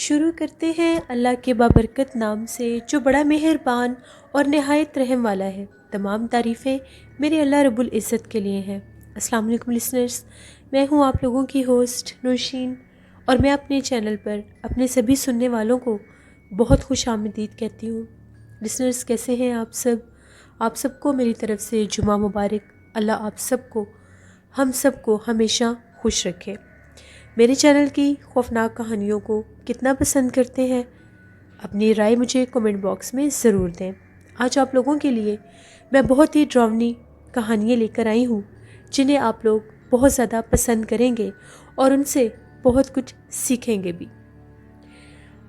شروع کرتے ہیں اللہ کے بابرکت نام سے جو بڑا مہربان اور نہایت رحم والا ہے۔ تمام تعریفیں میرے اللہ رب العزت کے لیے ہیں۔ السلام علیکم لسنرز، میں ہوں آپ لوگوں کی ہوسٹ نوشین، اور میں اپنے چینل پر اپنے سبھی سننے والوں کو بہت خوش آمدید کہتی ہوں۔ لسنرز کیسے ہیں آپ سب کو میری طرف سے جمعہ مبارک۔ اللہ آپ سب کو، ہم سب کو ہمیشہ خوش رکھے۔ میرے چینل کی خوفناک کہانیوں کو کتنا پسند کرتے ہیں؟ اپنی رائے مجھے کمنٹ باکس میں ضرور دیں۔ آج آپ لوگوں کے لیے میں بہت ہی ڈراؤنی کہانیاں لے کر آئی ہوں جنہیں آپ لوگ بہت زیادہ پسند کریں گے اور ان سے بہت کچھ سیکھیں گے بھی۔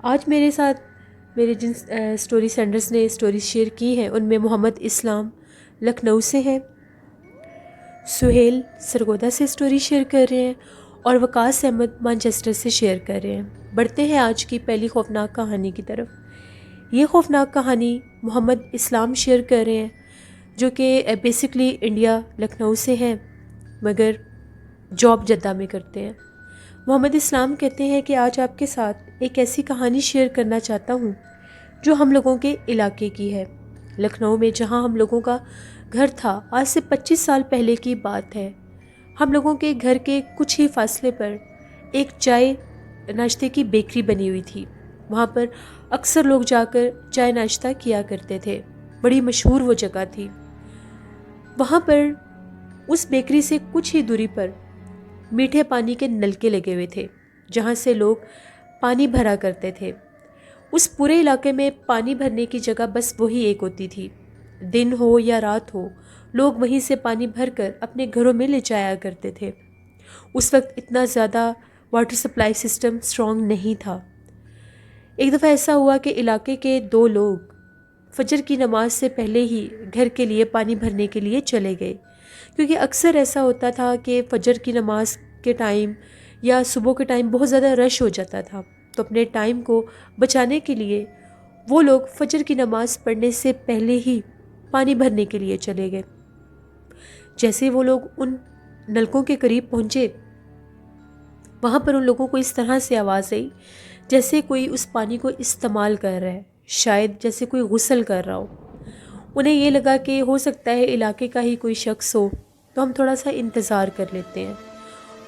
آج میرے ساتھ میرے جن سٹوری سینڈرز نے سٹوری شیئر کی ہیں ان میں محمد اسلام لکھنؤ سے ہیں، سہیل سرگودا سے سٹوری شیئر کر رہے ہیں، اور وقاص احمد مانچسٹر سے شیئر کر رہے ہیں۔ بڑھتے ہیں آج کی پہلی خوفناک کہانی کی طرف۔ یہ خوفناک کہانی محمد اسلام شیئر کر رہے ہیں جو کہ بیسکلی انڈیا لکھنؤ سے ہیں مگر جاب جدہ میں کرتے ہیں۔ محمد اسلام کہتے ہیں کہ آج آپ کے ساتھ ایک ایسی کہانی شیئر کرنا چاہتا ہوں جو ہم لوگوں کے علاقے کی ہے۔ لکھنؤ میں جہاں ہم لوگوں کا گھر تھا، آج سے 25 سال پہلے کی بات ہے۔ ہم لوگوں کے گھر کے کچھ ہی فاصلے پر ایک چائے ناشتے کی بیکری بنی ہوئی تھی۔ وہاں پر اکثر لوگ جا کر چائے ناشتہ کیا کرتے تھے، بڑی مشہور وہ جگہ تھی۔ وہاں پر اس بیکری سے کچھ ہی دوری پر میٹھے پانی کے نلکے لگے ہوئے تھے جہاں سے لوگ پانی بھرا کرتے تھے۔ اس پورے علاقے میں پانی بھرنے کی جگہ بس وہی ایک ہوتی تھی۔ دن ہو یا رات ہو، لوگ وہیں سے پانی بھر کر اپنے گھروں میں لے جایا کرتے تھے۔ اس وقت اتنا زیادہ واٹر سپلائی سسٹم اسٹرانگ نہیں تھا۔ ایک دفعہ ایسا ہوا کہ علاقے کے 2 لوگ فجر کی نماز سے پہلے ہی گھر کے لیے پانی بھرنے کے لیے چلے گئے، کیونکہ اکثر ایسا ہوتا تھا کہ فجر کی نماز کے ٹائم یا صبح کے ٹائم بہت زیادہ رش ہو جاتا تھا، تو اپنے ٹائم کو بچانے کے لیے وہ لوگ فجر کی نماز پڑھنے سے پہلے ہی پانی بھرنے کے لیے چلے گئے۔ جیسے وہ لوگ ان نلکوں کے قریب پہنچے، وہاں پر ان لوگوں کو اس طرح سے آواز آئی جیسے کوئی اس پانی کو استعمال کر رہا ہے، شاید جیسے کوئی غسل کر رہا ہو۔ انہیں یہ لگا کہ ہو سکتا ہے علاقے کا ہی کوئی شخص ہو، تو ہم تھوڑا سا انتظار کر لیتے ہیں۔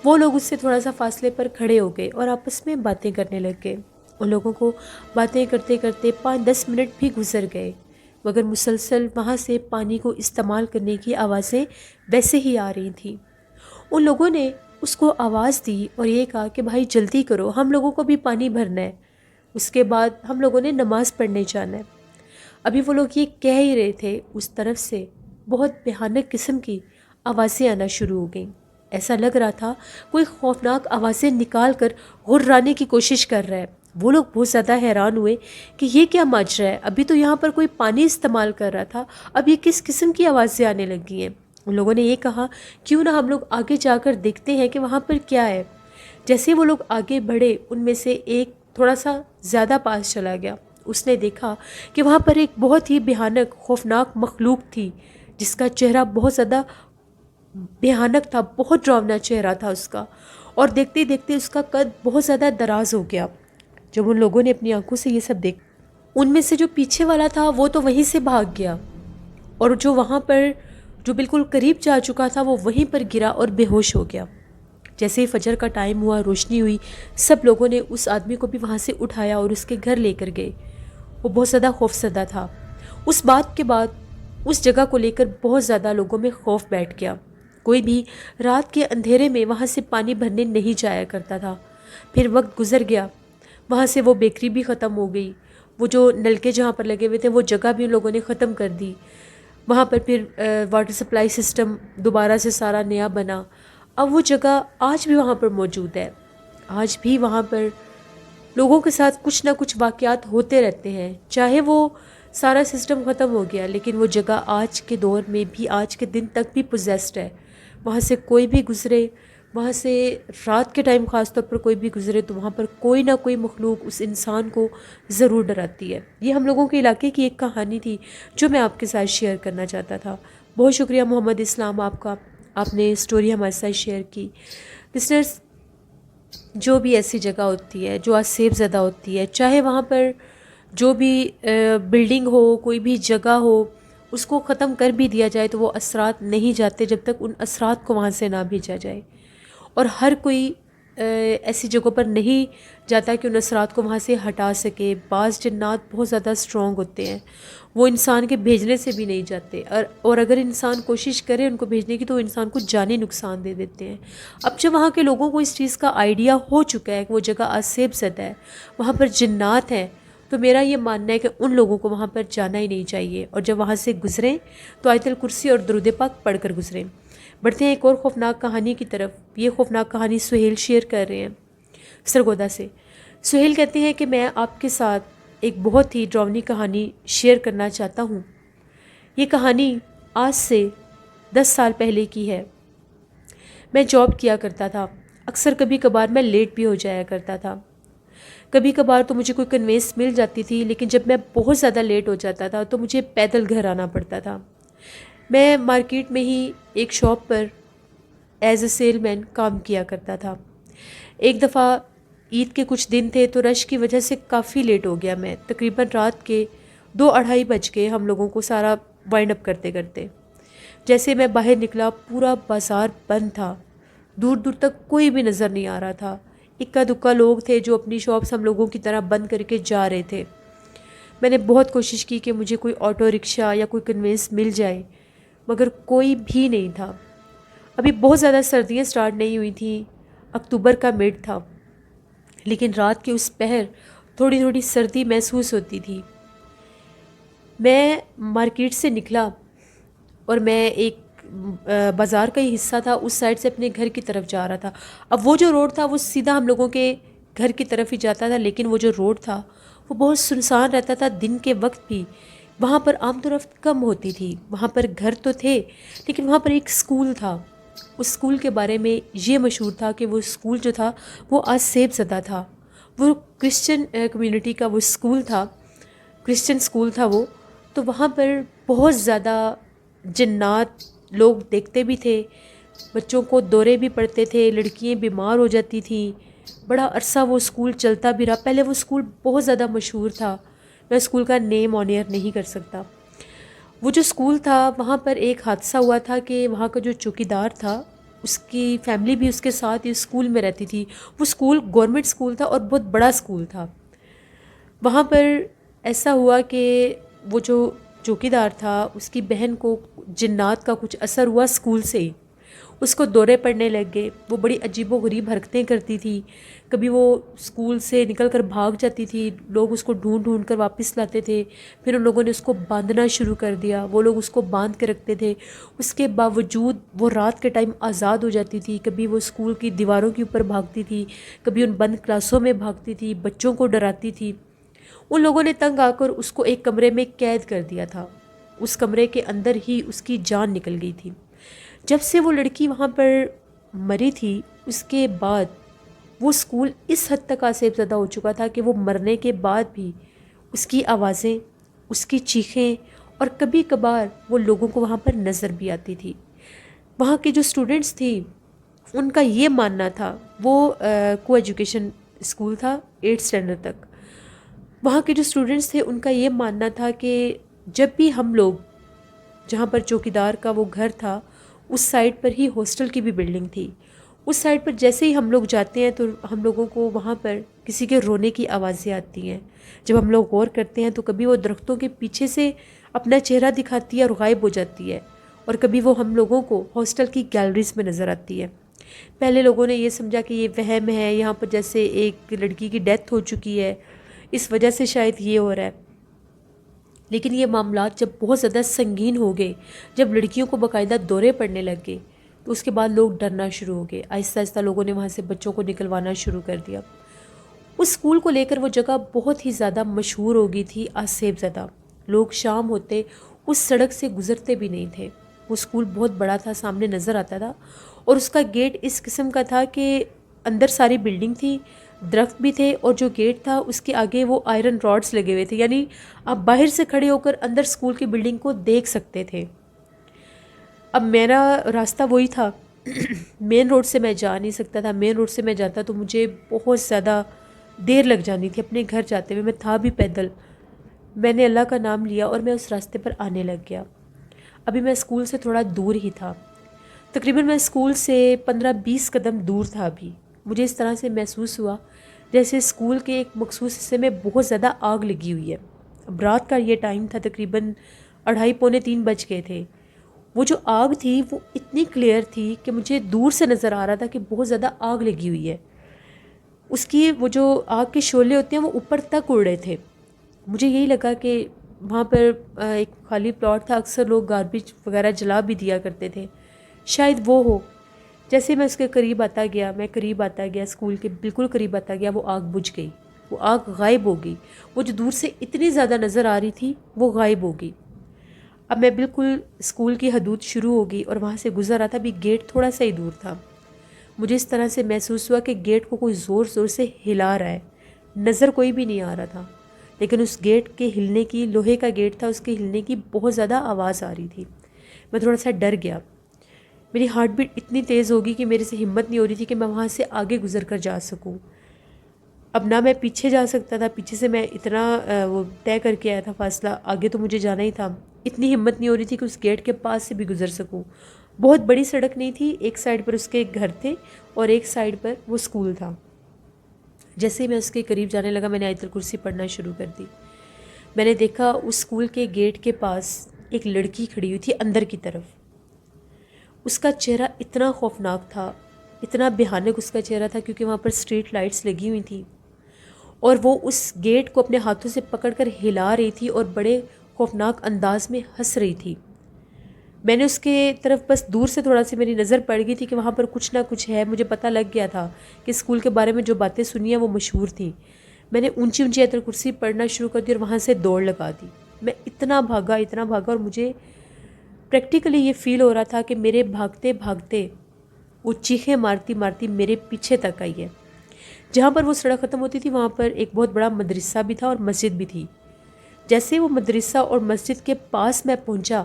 وہ لوگ اس سے تھوڑا سا فاصلے پر کھڑے ہو گئے اور آپس میں باتیں کرنے لگ گئے۔ ان لوگوں کو باتیں کرتے کرتے 5-10 منٹ بھی گزر گئے، مگر مسلسل وہاں سے پانی کو استعمال کرنے کی آوازیں ویسے ہی آ رہی تھیں۔ ان لوگوں نے اس کو آواز دی اور یہ کہا کہ بھائی جلدی کرو، ہم لوگوں کو بھی پانی بھرنا ہے، اس کے بعد ہم لوگوں نے نماز پڑھنے جانا ہے۔ ابھی وہ لوگ یہ کہہ ہی رہے تھے، اس طرف سے بہت بھیانک قسم کی آوازیں آنا شروع ہو گئیں۔ ایسا لگ رہا تھا کوئی خوفناک آوازیں نکال کر غرانے کی کوشش کر رہا ہے۔ وہ لوگ بہت زیادہ حیران ہوئے کہ یہ کیا ماجرا ہے، ابھی تو یہاں پر کوئی پانی استعمال کر رہا تھا، اب یہ کس قسم کی آوازیں آنے لگی ہیں۔ ان لوگوں نے یہ کہا کیوں نہ ہم لوگ آگے جا کر دیکھتے ہیں کہ وہاں پر کیا ہے۔ جیسے وہ لوگ آگے بڑھے، ان میں سے ایک تھوڑا سا زیادہ پاس چلا گیا۔ اس نے دیکھا کہ وہاں پر ایک بہت ہی بھیانک خوفناک مخلوق تھی جس کا چہرہ بہت زیادہ بھیانک تھا، بہت ڈراؤنا چہرہ تھا اس کا، اور دیکھتے دیکھتے اس کا قد بہت زیادہ دراز ہو گیا۔ جب ان لوگوں نے اپنی آنکھوں سے یہ سب دیکھا، ان میں سے جو پیچھے والا تھا وہ تو وہیں سے بھاگ گیا، اور جو وہاں پر جو بالکل قریب جا چکا تھا وہ وہیں پر گرا اور بے ہوش ہو گیا۔ جیسے ہی فجر کا ٹائم ہوا، روشنی ہوئی، سب لوگوں نے اس آدمی کو بھی وہاں سے اٹھایا اور اس کے گھر لے کر گئے۔ وہ بہت زیادہ خوفزدہ تھا۔ اس بات کے بعد اس جگہ کو لے کر بہت زیادہ لوگوں میں خوف بیٹھ گیا۔ کوئی بھی رات کے اندھیرے میں وہاں سے پانی بھرنے نہیں جایا کرتا تھا۔ پھر وقت گزر گیا، وہاں سے وہ بیکری بھی ختم ہو گئی، وہ جو نلکے جہاں پر لگے ہوئے تھے وہ جگہ بھی ان لوگوں نے ختم کر دی۔ وہاں پر پھر واٹر سپلائی سسٹم دوبارہ سے سارا نیا بنا۔ اب وہ جگہ آج بھی وہاں پر موجود ہے۔ آج بھی وہاں پر لوگوں کے ساتھ کچھ نہ کچھ واقعات ہوتے رہتے ہیں، چاہے وہ سارا سسٹم ختم ہو گیا لیکن وہ جگہ آج کے دور میں بھی، آج کے دن تک بھی پوزیسڈ ہے۔ وہاں سے کوئی بھی گزرے، وہاں سے رات کے ٹائم خاص طور پر کوئی بھی گزرے تو وہاں پر کوئی نہ کوئی مخلوق اس انسان کو ضرور ڈراتی ہے۔ یہ ہم لوگوں کے علاقے کی ایک کہانی تھی جو میں آپ کے ساتھ شیئر کرنا چاہتا تھا۔ بہت شکریہ محمد اسلام آپ کا، آپ نے اسٹوری ہمارے ساتھ شیئر کی۔ لسنرز، جو بھی ایسی جگہ ہوتی ہے جو آسیب زدہ ہوتی ہے، چاہے وہاں پر جو بھی بلڈنگ ہو، کوئی بھی جگہ ہو، اس کو ختم کر بھی دیا جائے تو وہ اثرات نہیں جاتے جب تک ان اثرات کو وہاں سے نہ بھیجا جائے۔ اور ہر کوئی ایسی جگہوں پر نہیں جاتا کہ ان اثرات کو وہاں سے ہٹا سکے۔ بعض جنات بہت زیادہ اسٹرانگ ہوتے ہیں، وہ انسان کے بھیجنے سے بھی نہیں جاتے، اور اگر انسان کوشش کرے ان کو بھیجنے کی تو وہ انسان کو جانی نقصان دے دیتے ہیں۔ اب جب وہاں کے لوگوں کو اس چیز کا آئیڈیا ہو چکا ہے کہ وہ جگہ آسیب زدہ ہے، وہاں پر جنات ہیں، تو میرا یہ ماننا ہے کہ ان لوگوں کو وہاں پر جانا ہی نہیں چاہیے، اور جب وہاں سے گزریں تو آیت الکرسی اور درود پاک پڑھ کر گزریں۔ بڑھتے ہیں ایک اور خوفناک کہانی کی طرف۔ یہ خوفناک کہانی سہیل شیئر کر رہے ہیں سرگودا سے۔ سہیل کہتے ہیں کہ میں آپ کے ساتھ ایک بہت ہی ڈراؤنی کہانی شیئر کرنا چاہتا ہوں۔ یہ کہانی آج سے 10 سال پہلے کی ہے۔ میں جاب کیا کرتا تھا، اکثر کبھی کبھار میں لیٹ بھی ہو جایا کرتا تھا۔ کبھی کبھار تو مجھے کوئی کنوینس مل جاتی تھی، لیکن جب میں بہت زیادہ لیٹ ہو جاتا تھا تو مجھے پیدل گھر آنا پڑتا تھا۔ میں مارکیٹ میں ہی ایک شاپ پر ایز اے سیل مین کام کیا کرتا تھا۔ ایک دفعہ عید کے کچھ دن تھے تو رش کی وجہ سے کافی لیٹ ہو گیا میں، تقریباً رات کے 2-2:30 بج گئے ہم لوگوں کو سارا وائنڈ اپ کرتے کرتے۔ جیسے میں باہر نکلا پورا بازار بند تھا، دور دور تک کوئی بھی نظر نہیں آ رہا تھا۔ اکا دکا لوگ تھے جو اپنی شاپس ہم لوگوں کی طرح بند کر کے جا رہے تھے۔ میں نے بہت کوشش کی کہ مجھے کوئی آٹو رکشہ یا کوئی کنوینس مل جائے، مگر کوئی بھی نہیں تھا۔ ابھی بہت زیادہ سردیاں سٹارٹ نہیں ہوئی تھیں، اکتوبر کا مڈ تھا، لیکن رات کے اس پہر تھوڑی تھوڑی سردی محسوس ہوتی تھی۔ میں مارکیٹ سے نکلا اور میں ایک بازار کا ہی حصہ تھا، اس سائڈ سے اپنے گھر کی طرف جا رہا تھا۔ اب وہ جو روڈ تھا وہ سیدھا ہم لوگوں کے گھر کی طرف ہی جاتا تھا، لیکن وہ جو روڈ تھا وہ بہت سنسان رہتا تھا۔ دن کے وقت بھی وہاں پر آمد و رفت کم ہوتی تھی، وہاں پر گھر تو تھے لیکن وہاں پر ایک اسکول تھا۔ اس اسکول کے بارے میں یہ مشہور تھا کہ وہ اسکول جو تھا وہ آسیب زدہ تھا۔ وہ کرسچن کمیونٹی کا وہ اسکول تھا، کرسچن اسکول تھا وہ، تو وہاں پر بہت زیادہ جنات لوگ دیکھتے بھی تھے، بچوں کو دورے بھی پڑتے تھے، لڑکیاں بیمار ہو جاتی تھیں۔ بڑا عرصہ وہ اسکول چلتا بھی رہا۔ پہلے وہ اسکول بہت زیادہ مشہور تھا، میں اسکول کا نیم آنیئر نہیں کر سکتا۔ وہ جو اسکول تھا وہاں پر ایک حادثہ ہوا تھا کہ وہاں کا جو چوکیدار تھا اس کی فیملی بھی اس کے ساتھ اس اسکول میں رہتی تھی۔ وہ اسکول گورنمنٹ اسکول تھا اور بہت بڑا اسکول تھا۔ وہاں پر ایسا ہوا کہ وہ جو چوکیدار تھا اس کی بہن کو جنات کا کچھ اثر ہوا اسکول سے ہی، اس کو دورے پڑنے لگ گئے۔ وہ بڑی عجیب و غریب حرکتیں کرتی تھی، کبھی وہ اسکول سے نکل کر بھاگ جاتی تھی، لوگ اس کو ڈھونڈ ڈھونڈ کر واپس لاتے تھے، پھر ان لوگوں نے اس کو باندھنا شروع کر دیا، وہ لوگ اس کو باندھ کے رکھتے تھے۔ اس کے باوجود وہ رات کے ٹائم آزاد ہو جاتی تھی، کبھی وہ اسکول کی دیواروں کے اوپر بھاگتی تھی، کبھی ان بند کلاسوں میں بھاگتی تھی، بچوں کو ڈراتی تھی۔ ان لوگوں نے تنگ آ کر اس کو ایک کمرے میں قید کر دیا تھا، اس کمرے کے اندر ہی اس کی جان نکل گئی تھی۔ جب سے وہ لڑکی وہاں پر مری تھی اس کے بعد وہ اسکول اس حد تک آسیب زدہ ہو چکا تھا کہ وہ مرنے کے بعد بھی اس کی آوازیں، اس کی چیخیں، اور کبھی کبھار وہ لوگوں کو وہاں پر نظر بھی آتی تھی۔ وہاں کے جو اسٹوڈنٹس تھی ان کا یہ ماننا تھا، وہ کو ایجوکیشن اسکول تھا 8 اسٹینڈرڈ تک، وہاں کے جو اسٹوڈنٹس تھے ان کا یہ ماننا تھا کہ جب بھی ہم لوگ، جہاں پر چوکیدار کا وہ گھر تھا اس سائڈ پر ہی ہاسٹل کی بھی بلڈنگ تھی، اس سائڈ پر جیسے ہی ہم لوگ جاتے ہیں تو ہم لوگوں کو وہاں پر کسی کے رونے کی آوازیں آتی ہیں۔ جب ہم لوگ غور کرتے ہیں تو کبھی وہ درختوں کے پیچھے سے اپنا چہرہ دکھاتی ہے اور غائب ہو جاتی ہے، اور کبھی وہ ہم لوگوں کو ہاسٹل کی گیلریز میں نظر آتی ہے۔ پہلے لوگوں نے یہ سمجھا کہ یہ وہم ہے، یہاں پر جیسے ایک لڑکی کی ڈیتھ ہو چکی ہے اس وجہ سے شاید یہ ہو رہا ہے، لیکن یہ معاملات جب بہت زیادہ سنگین ہو گئے، جب لڑکیوں کو باقاعدہ دورے پڑنے لگ گئے، تو اس کے بعد لوگ ڈرنا شروع ہو گئے۔ آہستہ آہستہ لوگوں نے وہاں سے بچوں کو نکلوانا شروع کر دیا۔ اس اسکول کو لے کر وہ جگہ بہت ہی زیادہ مشہور ہو گئی تھی، آسیب زدہ۔ لوگ شام ہوتے اس سڑک سے گزرتے بھی نہیں تھے۔ وہ اسکول بہت بڑا تھا، سامنے نظر آتا تھا، اور اس کا گیٹ اس قسم کا تھا کہ اندر ساری بلڈنگ تھی، درخت بھی تھے، اور جو گیٹ تھا اس کے آگے وہ آئرن راڈز لگے ہوئے تھے، یعنی آپ باہر سے کھڑے ہو کر اندر اسکول کی بلڈنگ کو دیکھ سکتے تھے۔ اب میرا راستہ وہی تھا مین روڈ سے میں جا نہیں سکتا تھا. مین روڈ سے میں جاتا تو مجھے بہت زیادہ دیر لگ جانی تھی اپنے گھر جاتے ہوئے. میں تھا بھی پیدل. میں نے اللہ کا نام لیا اور میں اس راستے پر آنے لگ گیا. ابھی میں اسکول سے تھوڑا دور ہی تھا. تقریباً میں اسکول سے 15-20 قدم دور تھا. ابھی مجھے اس طرح سے محسوس ہوا جیسے اسکول کے ایک مخصوص حصے میں بہت زیادہ آگ لگی ہوئی ہے. اب رات کا یہ ٹائم تھا, تقریباً 2:30-3 بج گئے تھے. وہ جو آگ تھی وہ اتنی کلیئر تھی کہ مجھے دور سے نظر آ رہا تھا کہ بہت زیادہ آگ لگی ہوئی ہے. اس کی وہ جو آگ کے شعلے ہوتے ہیں وہ اوپر تک اڑ رہے تھے. مجھے یہی لگا کہ وہاں پر ایک خالی پلاٹ تھا, اکثر لوگ گاربیج وغیرہ جلا بھی دیا کرتے تھے, شاید وہ ہو. جیسے میں اس کے قریب آتا گیا, اسکول کے بالکل قریب آتا گیا, وہ آگ بجھ گئی. وہ آگ غائب ہو گئی. وہ جو دور سے اتنی زیادہ نظر آ رہی تھی وہ غائب ہو گئی. اب میں بالکل اسکول کی حدود شروع ہو گئی اور وہاں سے گزر رہا تھا. ابھی گیٹ تھوڑا سا ہی دور تھا. مجھے اس طرح سے محسوس ہوا کہ گیٹ کو کوئی زور زور سے ہلا رہا ہے. نظر کوئی بھی نہیں آ رہا تھا, لیکن اس گیٹ کے ہلنے کی, لوہے کا گیٹ تھا, اس کے ہلنے کی بہت زیادہ آواز آ رہی تھی. میں تھوڑا سا ڈر گیا. میری ہارٹ بیٹ اتنی تیز ہوگی کہ میرے سے ہمت نہیں ہو رہی تھی کہ میں وہاں سے آگے گزر کر جا سکوں. اب نہ میں پیچھے جا سکتا تھا, پیچھے سے میں اتنا وہ طے کر کے آیا تھا فاصلہ, آگے تو مجھے جانا ہی تھا. اتنی ہمت نہیں ہو رہی تھی کہ اس گیٹ کے پاس سے بھی گزر سکوں. بہت بڑی سڑک نہیں تھی, ایک سائڈ پر اس کے گھر تھے اور ایک سائڈ پر وہ اسکول تھا. جیسے ہی میں اس کے قریب جانے لگا میں نے آیت الکرسی پڑھنا شروع کر دی. میں نے دیکھا اس اسکول کے گیٹ کے پاس ایک لڑکی کھڑی ہوئی تھی اندر کی طرف. اس کا چہرہ اتنا خوفناک تھا, اتنا بھیانک اس کا چہرہ تھا, کیونکہ وہاں پر اسٹریٹ لائٹس لگی ہوئی تھیں اور وہ اس گیٹ کو اپنے ہاتھوں سے پکڑ کر ہلا رہی تھی اور بڑے خوفناک انداز میں ہنس رہی تھی. میں نے اس کے طرف بس دور سے تھوڑا سی میری نظر پڑ گئی تھی کہ وہاں پر کچھ نہ کچھ ہے. مجھے پتہ لگ گیا تھا کہ اسکول کے بارے میں جو باتیں سنی ہیں وہ مشہور تھیں. میں نے اونچی اونچی آیت الکرسی پڑھنا شروع کر دی اور وہاں سے دوڑ لگا دی. میں اتنا بھاگا اور مجھے پریکٹیکلی یہ فیل ہو رہا تھا کہ میرے بھاگتے بھاگتے وہ چیخیں مارتی مارتی میرے پیچھے تک آئی ہے. جہاں پر وہ سڑک ختم ہوتی تھی وہاں پر ایک بہت بڑا مدرسہ بھی تھا اور مسجد بھی تھی. جیسے وہ مدرسہ اور مسجد کے پاس میں پہنچا,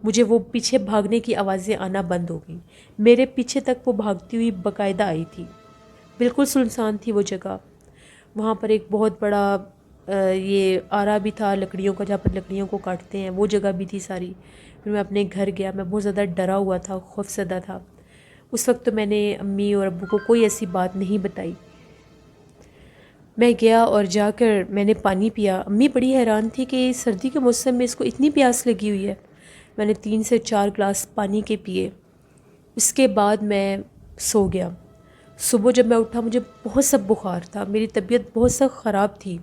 مجھے وہ پیچھے بھاگنے کی آوازیں آنا بند ہو گئیں. میرے پیچھے تک وہ بھاگتی ہوئی باقاعدہ آئی تھی. بالکل سنسان تھی وہ جگہ. وہاں پر ایک بہت بڑا یہ آرا بھی تھا لکڑیوں کا, جہاں پر لکڑیوں کو کاٹتے ہیں, وہ جگہ بھی تھی ساری. پھر میں اپنے گھر گیا. میں بہت زیادہ ڈرا ہوا تھا, خوف زدہ تھا. اس وقت تو میں نے امی اور ابو کو کوئی ایسی بات نہیں بتائی. میں گیا اور جا کر میں نے پانی پیا. امی بڑی حیران تھی کہ سردی کے موسم میں اس کو اتنی پیاس لگی ہوئی ہے. میں نے 3 سے 4 گلاس پانی کے پیے. اس کے بعد میں سو گیا. صبح جب میں اٹھا مجھے بہت سا بخار تھا, میری طبیعت بہت سا خراب تھی.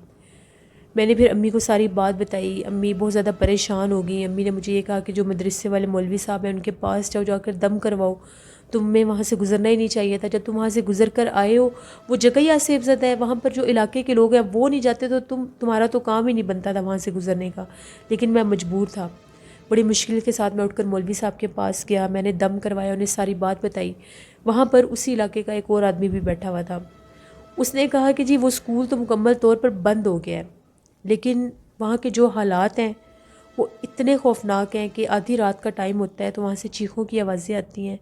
میں نے پھر امی کو ساری بات بتائی. امی بہت زیادہ پریشان ہو گئی. امی نے مجھے یہ کہا کہ جو مدرسے والے مولوی صاحب ہیں ان کے پاس جاؤ, جا کر دم کرواؤ. تمہیں وہاں سے گزرنا ہی نہیں چاہیے تھا. جب تم وہاں سے گزر کر آئے ہو وہ جگہ ہی آسیب زدہ ہے, وہاں پر جو علاقے کے لوگ ہیں وہ نہیں جاتے تو تمہارا تو کام ہی نہیں بنتا تھا وہاں سے گزرنے کا. لیکن میں مجبور تھا. بڑی مشکل کے ساتھ میں اٹھ کر مولوی صاحب کے پاس گیا. میں نے دم کروایا, انہیں ساری بات بتائی. وہاں پر اسی علاقے کا ایک اور آدمی بھی بیٹھا ہوا تھا. اس نے کہا کہ جی وہ اسکول تو مکمل طور پر بند ہو گیا ہے, لیکن وہاں کے جو حالات ہیں وہ اتنے خوفناک ہیں کہ آدھی رات کا ٹائم ہوتا ہے تو وہاں سے چیخوں کی آوازیں آتی ہیں.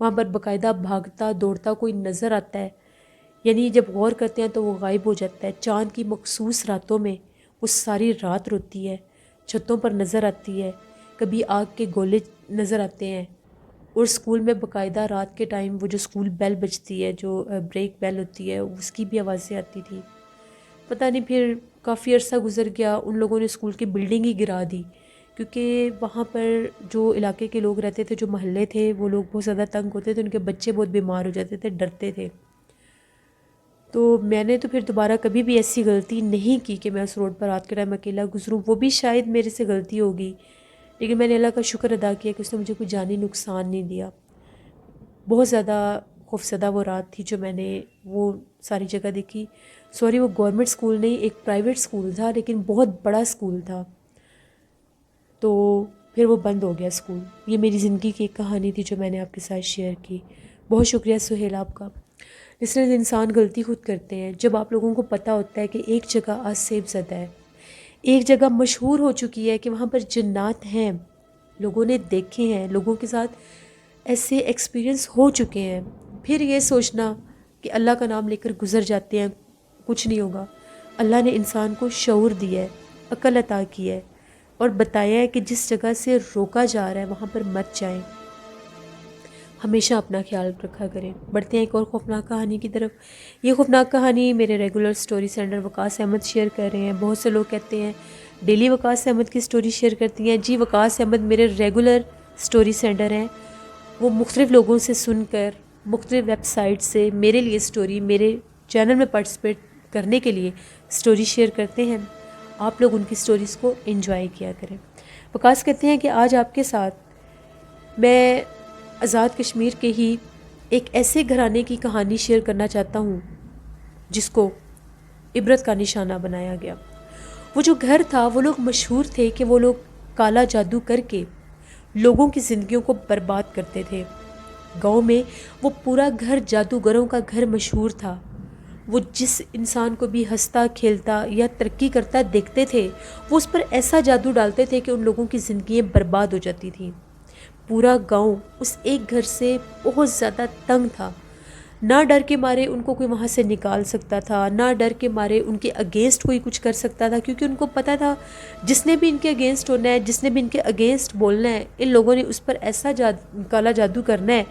وہاں پر باقاعدہ بھاگتا دوڑتا کوئی نظر آتا ہے, یعنی جب غور کرتے ہیں تو وہ غائب ہو جاتا ہے. چاند کی مخصوص راتوں میں وہ ساری رات روتی ہے, چھتوں پر نظر آتی ہے, کبھی آگ کے گولے نظر آتے ہیں. اور اسکول میں باقاعدہ رات کے ٹائم وہ جو اسکول بیل بجتی ہے, جو بریک بیل ہوتی ہے, اس کی بھی آوازیں آتی تھی. پتہ نہیں پھر کافی عرصہ گزر گیا. ان لوگوں نے اسکول کی بلڈنگ ہی گرا دی, کیونکہ وہاں پر جو علاقے کے لوگ رہتے تھے, جو محلے تھے, وہ لوگ بہت زیادہ تنگ ہوتے تھے. ان کے بچے بہت بیمار ہو جاتے تھے, ڈرتے تھے. تو میں نے تو پھر دوبارہ کبھی بھی ایسی غلطی نہیں کی کہ میں اس روڈ پر رات کے ٹائم اکیلا گزروں. وہ بھی شاید میرے سے غلطی ہوگی, لیکن میں نے اللہ کا شکر ادا کیا کہ اس نے مجھے کوئی جانی نقصان نہیں دیا. بہت زیادہ خوفزدہ وہ رات تھی جو میں نے وہ ساری جگہ دیکھی. سوری, وہ گورنمنٹ اسکول نہیں, ایک پرائیویٹ اسکول تھا, لیکن بہت بڑا اسکول تھا. تو پھر وہ بند ہو گیا اسکول. یہ میری زندگی کی ایک کہانی تھی جو میں نے آپ کے ساتھ شیئر کی. بہت شکریہ سہیل آپ کا. اس طرح انسان غلطی خود کرتے ہیں. جب آپ لوگوں کو پتہ ہوتا ہے کہ ایک جگہ آسیب زدہ ہے, ایک جگہ مشہور ہو چکی ہے کہ وہاں پر جنات ہیں, لوگوں نے دیکھے ہیں, لوگوں کے ساتھ ایسے ایکسپیرینس ہو چکے ہیں، پھر یہ سوچنا کہ اللہ کا نام لے کر گزر جاتے ہیں، کچھ نہیں ہوگا۔ اللہ نے انسان کو شعور دیا ہے، عقل عطا کی ہے، اور بتایا ہے کہ جس جگہ سے روکا جا رہا ہے وہاں پر مت جائیں، ہمیشہ اپنا خیال رکھا کریں۔ بڑھتے ہیں ایک اور خوفناک کہانی کی طرف۔ یہ خوفناک کہانی میرے ریگولر سٹوری سینڈر وقاص احمد شیئر کر رہے ہیں۔ بہت سے لوگ کہتے ہیں ڈیلی وقاص احمد کی سٹوری شیئر کرتی ہیں۔ جی، وقاص احمد میرے ریگولر سٹوری سینڈر ہیں، وہ مختلف لوگوں سے سن کر، مختلف ویب سائٹ سے میرے لیے سٹوری، میرے چینل میں پارٹیسپیٹ کرنے کے لیے سٹوری شیئر کرتے ہیں۔ آپ لوگ ان کی سٹوریز کو انجوائے کیا کریں۔ وقاص کہتے ہیں کہ آج آپ کے ساتھ میں آزاد کشمیر کے ہی ایک ایسے گھرانے کی کہانی شیئر کرنا چاہتا ہوں جس کو عبرت کا نشانہ بنایا گیا۔ وہ جو گھر تھا، وہ لوگ مشہور تھے کہ وہ لوگ کالا جادو کر کے لوگوں کی زندگیوں کو برباد کرتے تھے۔ گاؤں میں وہ پورا گھر جادوگروں کا گھر مشہور تھا۔ وہ جس انسان کو بھی ہنستا کھیلتا یا ترقی کرتا دیکھتے تھے، وہ اس پر ایسا جادو ڈالتے تھے کہ ان لوگوں کی زندگیاں برباد ہو جاتی تھیں۔ پورا گاؤں اس ایک گھر سے بہت زیادہ تنگ تھا۔ نہ ڈر کے مارے ان کو کوئی وہاں سے نکال سکتا تھا، نہ ڈر کے مارے ان کے اگینسٹ کوئی کچھ کر سکتا تھا، کیونکہ ان کو پتہ تھا جس نے بھی ان کے اگینسٹ ہونا ہے، جس نے بھی ان کے اگینسٹ بولنا ہے، ان لوگوں نے اس پر ایسا کالا جادو کرنا ہے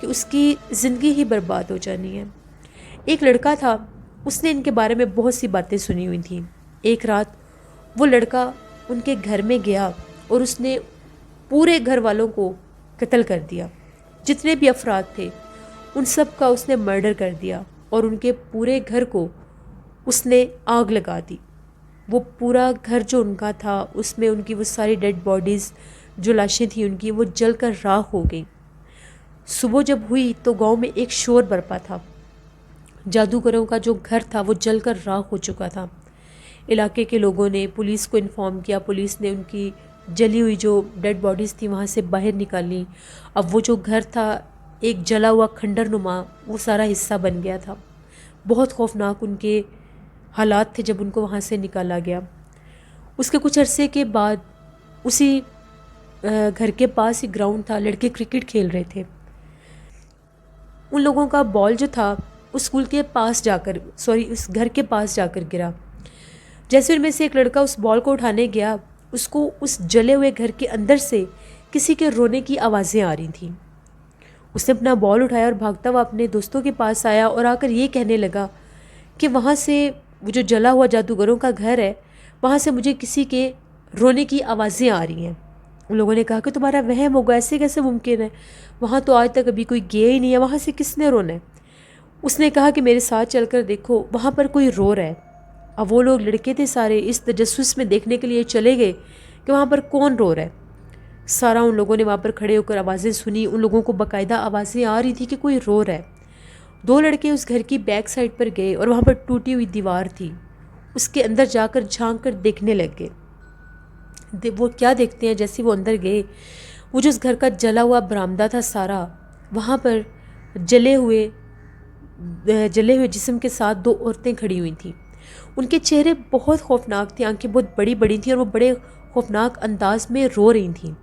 کہ اس کی زندگی ہی برباد ہو جانی ہے۔ ایک لڑکا تھا، اس نے ان کے بارے میں بہت سی باتیں سنی ہوئی تھیں۔ ایک رات وہ لڑکا ان کے گھر میں گیا اور اس نے پورے گھر والوں کو قتل کر دیا۔ جتنے بھی افراد تھے ان سب کا اس نے مرڈر کر دیا، اور ان کے پورے گھر کو اس نے آگ لگا دی۔ وہ پورا گھر جو ان کا تھا، اس میں ان کی وہ ساری ڈیڈ باڈیز جو لاشیں تھیں ان کی، وہ جل کر راکھ ہو گئیں۔ صبح جب ہوئی تو گاؤں میں ایک شور برپا تھا۔ جادوگروں کا جو گھر تھا وہ جل کر راکھ ہو چکا تھا۔ علاقے کے لوگوں نے پولیس کو انفارم کیا، پولیس نے ان کی جلی ہوئی جو ڈیڈ باڈیز تھیں وہاں سے باہر نکالی۔ اب وہ جو گھر تھا ایک جلا ہوا کھنڈر نما وہ سارا حصہ بن گیا تھا۔ بہت خوفناک ان کے حالات تھے جب ان کو وہاں سے نکالا گیا۔ اس کے کچھ عرصے کے بعد اسی گھر کے پاس ہی گراؤنڈ تھا، لڑکے کرکٹ کھیل رہے تھے۔ ان لوگوں کا بال جو تھا اس گھر کے پاس جا کر گرا۔ جیسے ان میں سے ایک لڑکا اس بال کو اٹھانے گیا، اس کو اس جلے ہوئے گھر کے اندر سے کسی کے رونے کی آوازیں آ رہی تھیں۔ اس نے اپنا بال اٹھایا اور بھاگتا ہوا اپنے دوستوں کے پاس آیا اور آ کر یہ کہنے لگا کہ وہاں سے وہ جو جلا ہوا جادوگروں کا گھر ہے، وہاں سے مجھے کسی کے رونے کی آوازیں آ رہی ہیں۔ ان لوگوں نے کہا کہ تمہارا وہم ہوگا، ایسے کیسے ممکن ہے، وہاں تو آج تک ابھی کوئی گیا ہی نہیں ہے، وہاں سے کس نے رونا ہے؟ اس نے کہا کہ میرے ساتھ چل کر دیکھو، وہاں پر کوئی رو رہا ہے۔ اب وہ لوگ لڑکے تھے سارے اس تجسس میں دیکھنے کے لیے چلے گئے کہ وہاں پر کون رو رہا ہے۔ سارا ان لوگوں نے وہاں پر کھڑے ہو کر آوازیں سنی، ان لوگوں کو باقاعدہ آوازیں آ رہی تھی کہ کوئی رو رہا ہے۔ دو لڑکے اس گھر کی بیک سائڈ پر گئے اور وہاں پر ٹوٹی ہوئی دیوار تھی، اس کے اندر جا کر جھانک کر دیکھنے لگ گئے۔ وہ کیا دیکھتے ہیں، جیسے وہ اندر گئے، وہ جو اس گھر کا جلا ہوا برآمدہ تھا سارا، وہاں پر جلے ہوئے جسم کے ساتھ دو عورتیں کھڑی ہوئی تھیں۔ ان کے چہرے بہت خوفناک تھے، آنکھیں بہت بڑی بڑی تھیں اور وہ بڑے خوفناک انداز میں رو رہی تھیں۔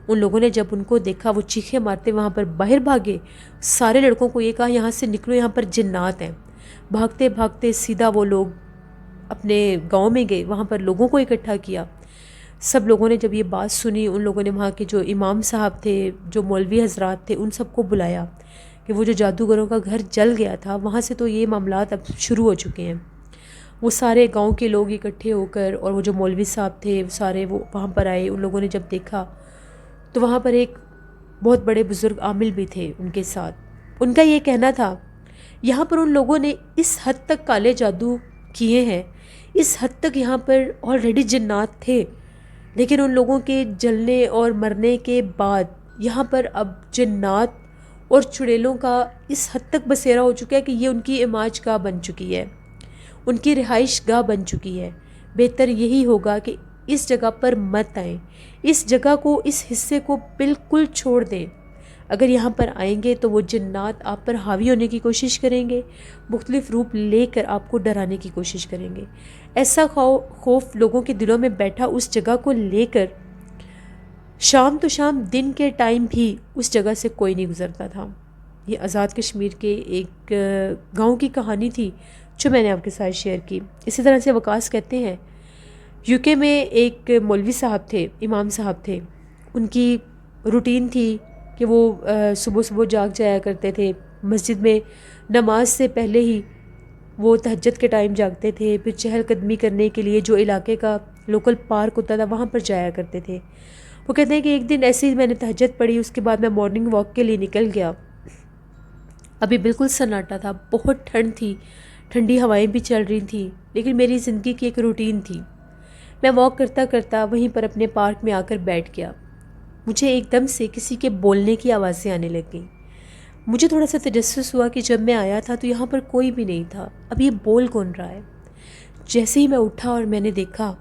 ان لوگوں نے جب ان کو دیکھا وہ چیخیں مارتے وہاں پر باہر بھاگے۔ سارے لڑکوں کو یہ کہا یہاں سے نکلو، یہاں پر جنات ہیں۔ بھاگتے بھاگتے سیدھا وہ لوگ اپنے گاؤں میں گئے، وہاں پر لوگوں کو اکٹھا کیا۔ سب لوگوں نے جب یہ بات سنی، ان لوگوں نے وہاں کے جو امام صاحب تھے، جو مولوی حضرات تھے، ان سب کو بلایا کہ وہ جو جادوگروں کا گھر جل گیا تھا وہاں سے تو یہ معاملات اب شروع ہو چکے ہیں۔ وہ سارے گاؤں کے لوگ اکٹھے ہو کر اور وہ جو مولوی صاحب تھے سارے وہ وہاں پر آئے۔ ان لوگوں نے جب دیکھا تو وہاں پر ایک بہت بڑے بزرگ عامل بھی تھے ان کے ساتھ۔ ان کا یہ کہنا تھا یہاں پر ان لوگوں نے اس حد تک کالے جادو کیے ہیں، اس حد تک یہاں پر آلریڈی جنات تھے، لیکن ان لوگوں کے جلنے اور مرنے کے بعد یہاں پر اب جنات اور چڑیلوں کا اس حد تک بسیرا ہو چکا ہے کہ یہ ان کی عماج گاہ بن چکی ہے، ان کی رہائش گاہ بن چکی ہے۔ بہتر یہی ہوگا کہ اس جگہ پر مت آئیں، اس جگہ کو، اس حصے کو بالکل چھوڑ دیں۔ اگر یہاں پر آئیں گے تو وہ جنات آپ پر حاوی ہونے کی کوشش کریں گے، مختلف روپ لے کر آپ کو ڈرانے کی کوشش کریں گے۔ ایسا خوف لوگوں کے دلوں میں بیٹھا، اس جگہ کو لے کر شام تو شام دن کے ٹائم بھی اس جگہ سے کوئی نہیں گزرتا تھا۔ یہ آزاد کشمیر کے ایک گاؤں کی کہانی تھی جو میں نے آپ کے ساتھ شیئر کی۔ اسی طرح سے وقاص کہتے ہیں یو کے میں ایک مولوی صاحب تھے، امام صاحب تھے، ان کی روٹین تھی کہ وہ صبح صبح جاگ جایا کرتے تھے مسجد میں، نماز سے پہلے ہی وہ تہجد کے ٹائم جاگتے تھے، پھر چہل قدمی کرنے کے لیے جو علاقے کا لوکل پارک ہوتا تھا وہاں پر جایا کرتے تھے۔ وہ کہتے ہیں کہ ایک دن ایسے ہی میں نے تہجد پڑھی، اس کے بعد میں مارننگ واک کے لیے نکل گیا۔ ابھی بالکل سناٹا تھا، بہت ٹھنڈ تھی، ٹھنڈی ہوائیں بھی چل رہی تھیں، لیکن میری زندگی کی ایک روٹین تھی۔ میں واک کرتا کرتا وہیں پر اپنے پارک میں آ کر بیٹھ گیا۔ مجھے ایک دم سے کسی کے بولنے کی آوازیں آنے لگ گئیں۔ مجھے تھوڑا سا تجسس ہوا کہ جب میں آیا تھا تو یہاں پر کوئی بھی نہیں تھا، اب یہ بول کون رہا ہے؟ جیسے ہی میں اٹھا اور میں نے دیکھا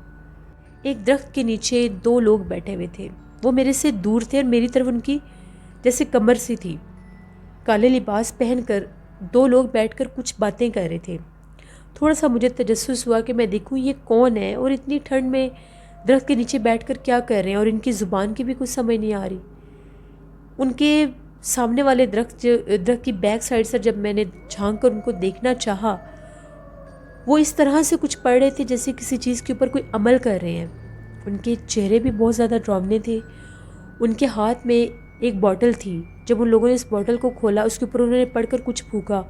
ایک درخت کے نیچے دو لوگ بیٹھے ہوئے تھے۔ وہ میرے سے دور تھے اور میری طرف ان کی جیسے کمر سی تھی۔ کالے لباس پہن کر دو لوگ بیٹھ کر کچھ باتیں کر رہے تھے۔ تھوڑا سا مجھے تجسس ہوا کہ میں دیکھوں یہ کون ہے اور اتنی ٹھنڈ میں درخت کے نیچے بیٹھ کر کیا کر رہے ہیں، اور ان کی زبان کی بھی کچھ سمجھ نہیں آ رہی۔ ان کے سامنے والے درخت کی بیک سائڈ سے جب میں نے جھانک کر ان کو دیکھنا چاہا، وہ اس طرح سے کچھ پڑھ رہے تھے جیسے کسی چیز کے اوپر کوئی عمل کر رہے ہیں۔ ان کے چہرے بھی بہت زیادہ ڈراؤنے تھے۔ ان کے ہاتھ میں ایک بوٹل تھی، جب ان لوگوں نے اس بوٹل کو کھولا اس کے اوپر انہوں نے پڑھ کر کچھ پھونکا،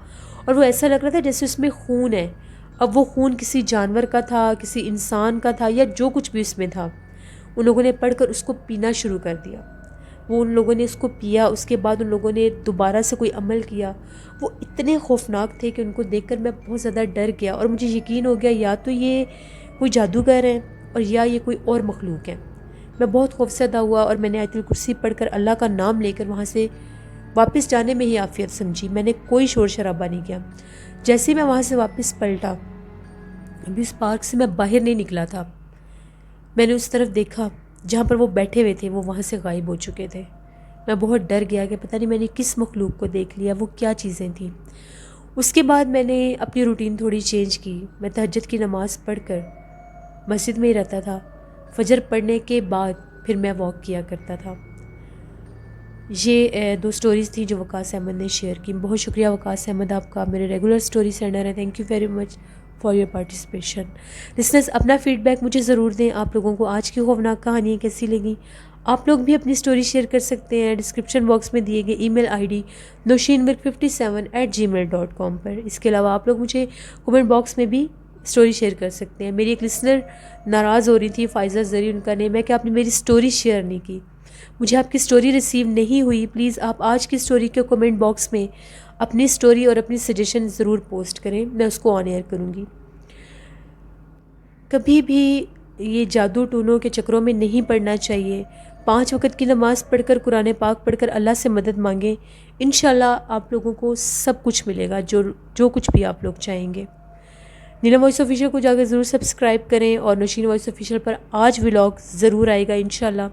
اور وہ ایسا لگ رہا تھا جیسے اس میں خون ہے۔ اب وہ خون کسی جانور کا تھا، کسی انسان کا تھا، یا جو کچھ بھی اس میں تھا۔ ان لوگوں نے پڑھ کر اس کو پینا شروع کر دیا۔ وہ ان لوگوں نے اس کو پیا، اس کے بعد ان لوگوں نے دوبارہ سے کوئی عمل کیا۔ وہ اتنے خوفناک تھے کہ ان کو دیکھ کر میں بہت زیادہ ڈر گیا، اور مجھے یقین ہو گیا یا تو یہ کوئی جادوگر ہے اور یا یہ کوئی اور مخلوق ہے۔ میں بہت خوفزدہ ہوا اور میں نے آیت الکرسی پڑھ کر اللہ کا نام لے کر وہاں سے واپس جانے میں ہی عافیت سمجھی۔ میں نے کوئی شور شرابہ نہیں کیا۔ جیسے ہی میں وہاں سے واپس پلٹا، ابھی اس پارک سے میں باہر نہیں نکلا تھا، میں نے اس طرف دیکھا جہاں پر وہ بیٹھے ہوئے تھے، وہ وہاں سے غائب ہو چکے تھے۔ میں بہت ڈر گیا کہ پتہ نہیں میں نے کس مخلوق کو دیکھ لیا، وہ کیا چیزیں تھیں۔ اس کے بعد میں نے اپنی روٹین تھوڑی چینج کی۔ میں تہجد کی نماز پڑھ کر مسجد میں ہی رہتا تھا۔ فجر پڑھنے کے بعد پھر میں واک کیا کرتا تھا۔ یہ دو سٹوریز تھیں جو وقاص احمد نے شیئر کی۔ بہت شکریہ وقاص احمد، آپ کا میرے ریگولر سٹوری سینڈر ہے۔ Thank you very much for your participation. Listeners, اپنا فیڈ بیک مجھے ضرور دیں، آپ لوگوں کو آج کی خوفناک کہانیاں کیسی لگیں۔ آپ لوگ بھی اپنی سٹوری شیئر کر سکتے ہیں ڈسکرپشن باکس میں دیے گئے ای میل آئی ڈی noshinmirk57@gmail.com پر۔ اس کے علاوہ آپ لوگ مجھے کومنٹ باکس میں بھی سٹوری شیئر کر سکتے ہیں۔ میری ایک لسنر ناراض ہو رہی تھی، فائزہ زری ان کا نیم ہے، کہ آپ نے میری سٹوری شیئر نہیں کی۔ مجھے آپ کی سٹوری ریسیو نہیں ہوئی، پلیز آپ آج کی سٹوری کے کومنٹ باکس میں اپنی سٹوری اور اپنی سجیشن ضرور پوسٹ کریں، میں اس کو آن ایئر کروں گی۔ کبھی بھی یہ جادو ٹونوں کے چکروں میں نہیں پڑنا چاہیے۔ 5 وقت کی نماز پڑھ کر، قرآن پاک پڑھ کر اللہ سے مدد مانگیں، انشاءاللہ آپ لوگوں کو سب کچھ ملے گا، جو کچھ بھی آپ لوگ چاہیں گے۔ نیلم وائس آفیشیل کو جا کے ضرور سبسکرائب کریں، اور نوشین وائس آفیشیل پر آج ولاگ ضرور آئے گا انشاءاللہ۔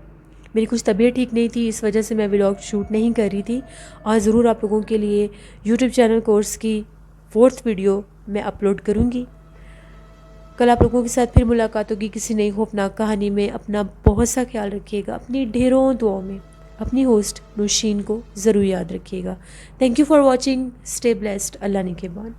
میری کچھ طبیعت ٹھیک نہیں تھی، اس وجہ سے میں ولاگ شوٹ نہیں کر رہی تھی۔ آج ضرور آپ لوگوں کے لیے یوٹیوب چینل کورس کی 4تھ ویڈیو میں اپلوڈ کروں گی۔ کل آپ لوگوں کے ساتھ پھر ملاقات ہوگی کسی نئی خوفناک کہانی میں۔ اپنا بہت سا خیال رکھیے گا، اپنی ڈھیروں دعاؤں میں اپنی ہوسٹ نوشین کو ضرور یاد رکھیے گا۔ Thank you for watching, stay blessed, اللہ نگہبان۔